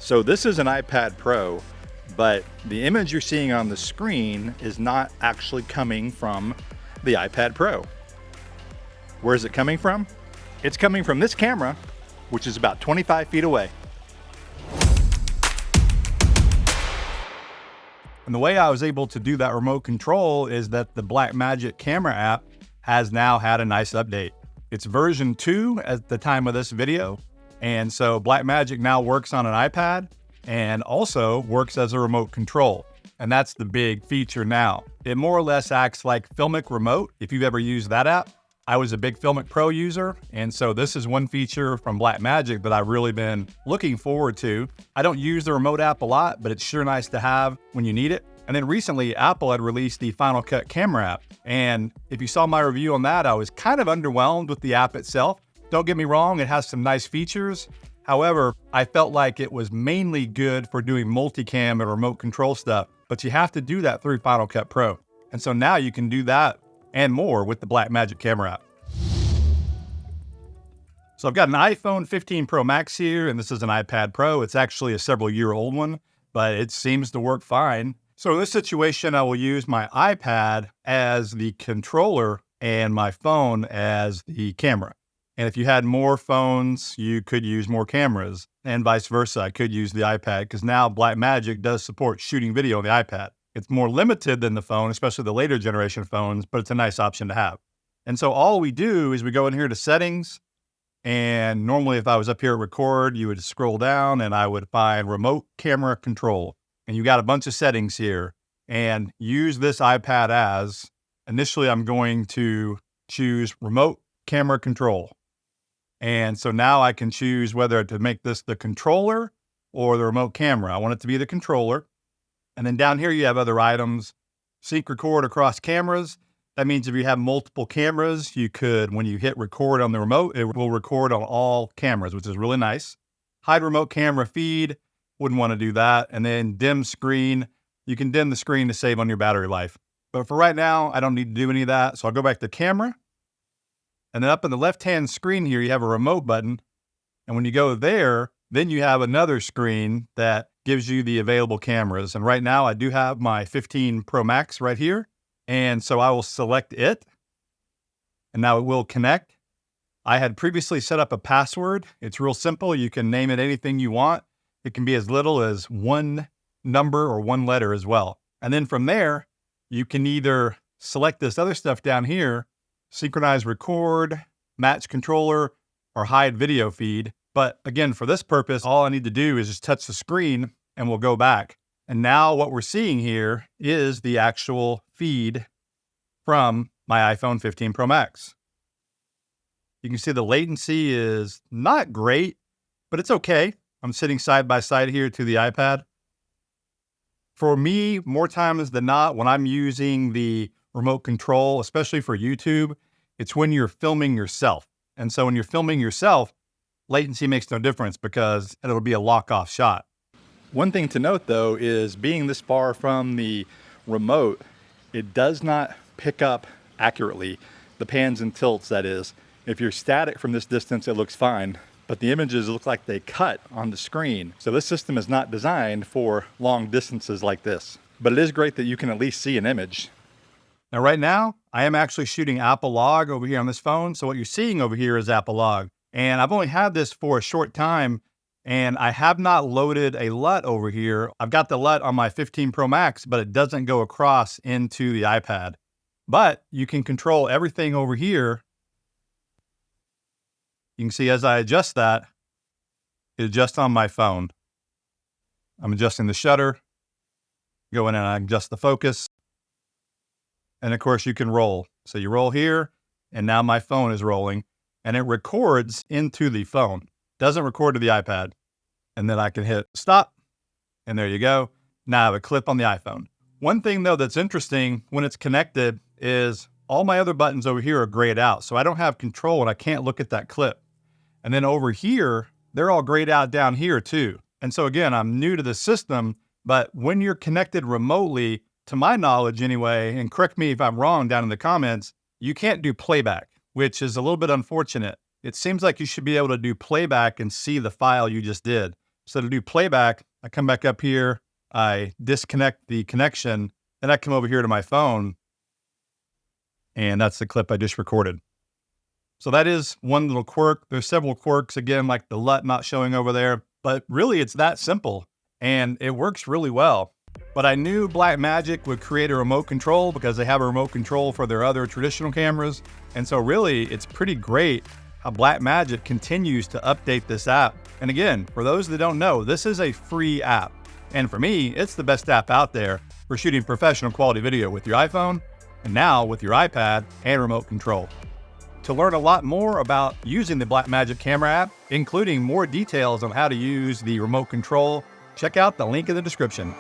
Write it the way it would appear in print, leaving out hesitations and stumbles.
So this is an iPad Pro, but the image you're seeing on the screen is not actually coming from the iPad Pro. Where is it coming from? It's coming from this camera, which is about 25 feet away. And the way I was able to do that remote control is that the Blackmagic Camera app has now had a nice update. It's version 2 at the time of this video. And so Blackmagic now works on an iPad and also works as a remote control. And that's the big feature now. It more or less acts like Filmic Remote, if you've ever used that app. I was a big Filmic Pro user, and so this is one feature from Blackmagic that I've really been looking forward to. I don't use the remote app a lot, but it's sure nice to have when you need it. And then recently, Apple had released the Final Cut Camera app. And if you saw my review on that, I was kind of underwhelmed with the app itself. Don't get me wrong, it has some nice features. However, I felt like it was mainly good for doing multicam and remote control stuff, but you have to do that through Final Cut Pro. And so now you can do that and more with the Blackmagic Camera app. So I've got an iPhone 15 Pro Max here, and this is an iPad Pro. It's actually a several-year-old one, but it seems to work fine. So in this situation, I will use my iPad as the controller and my phone as the camera. And if you had more phones, you could use more cameras, and vice versa. I could use the iPad because now Blackmagic does support shooting video on the iPad. It's more limited than the phone, especially the later generation phones, but it's a nice option to have. And so all we do is we go in here to settings, and normally if I was up here at record, you would scroll down and I would find remote camera control. And you got a bunch of settings here, and use this iPad as. Initially, I'm going to choose remote camera control. And so now I can choose whether to make this the controller or the remote camera. I want it to be the controller. And then down here, you have other items. Sync record across cameras. That means if you have multiple cameras, you could, when you hit record on the remote, it will record on all cameras, which is really nice. Hide remote camera feed. Wouldn't want to do that. And then dim screen. You can dim the screen to save on your battery life. But for right now, I don't need to do any of that. So I'll go back to camera. And then up in the left-hand screen here, you have a remote button. And when you go there, then you have another screen that gives you the available cameras. And right now I do have my 15 Pro Max right here. And so I will select it. And now it will connect. I had previously set up a password. It's real simple. You can name it anything you want. It can be as little as one number or one letter as well. And then from there, you can either select this other stuff down here, synchronize record, match controller, or hide video feed. But again, for this purpose, all I need to do is just touch the screen and we'll go back. And now what we're seeing here is the actual feed from my iPhone 15 Pro Max. You can see the latency is not great, but it's okay. I'm sitting side by side here to the iPad. For me, more times than not, when I'm using the remote control, especially for YouTube, it's when you're filming yourself. And so when you're filming yourself, latency makes no difference because it'll be a lock-off shot. One thing to note though is being this far from the remote, it does not pick up accurately, the pans and tilts that is. If you're static from this distance, it looks fine, but the images look like they cut on the screen. So this system is not designed for long distances like this, but it is great that you can at least see an image. Now, right now, I am actually shooting Apple Log over here on this phone. So what you're seeing over here is Apple Log. And I've only had this for a short time, and I have not loaded a LUT over here. I've got the LUT on my 15 Pro Max, but it doesn't go across into the iPad. But you can control everything over here. You can see as I adjust that, it adjusts on my phone. I'm adjusting the shutter, go in and I adjust the focus. And of course you can roll. So you roll here, and now my phone is rolling, and it records into the phone. Doesn't record to the iPad. And then I can hit stop, and there you go. Now I have a clip on the iPhone. One thing though that's interesting when it's connected is all my other buttons over here are grayed out. So I don't have control and I can't look at that clip. And then over here, they're all grayed out down here too. And so again, I'm new to the system, but when you're connected remotely, to my knowledge anyway, and correct me if I'm wrong down in the comments, you can't do playback, which is a little bit unfortunate. It seems like you should be able to do playback and see the file you just did. So to do playback, I come back up here, I disconnect the connection, then I come over here to my phone, and that's the clip I just recorded. So that is one little quirk. There's several quirks, again, like the LUT not showing over there, but really it's that simple and it works really well. But I knew Blackmagic would create a remote control because they have a remote control for their other traditional cameras. And so really it's pretty great how Blackmagic continues to update this app. And again, for those that don't know, this is a free app. And for me, it's the best app out there for shooting professional quality video with your iPhone and now with your iPad and remote control. To learn a lot more about using the Blackmagic Camera app, including more details on how to use the remote control, check out the link in the description.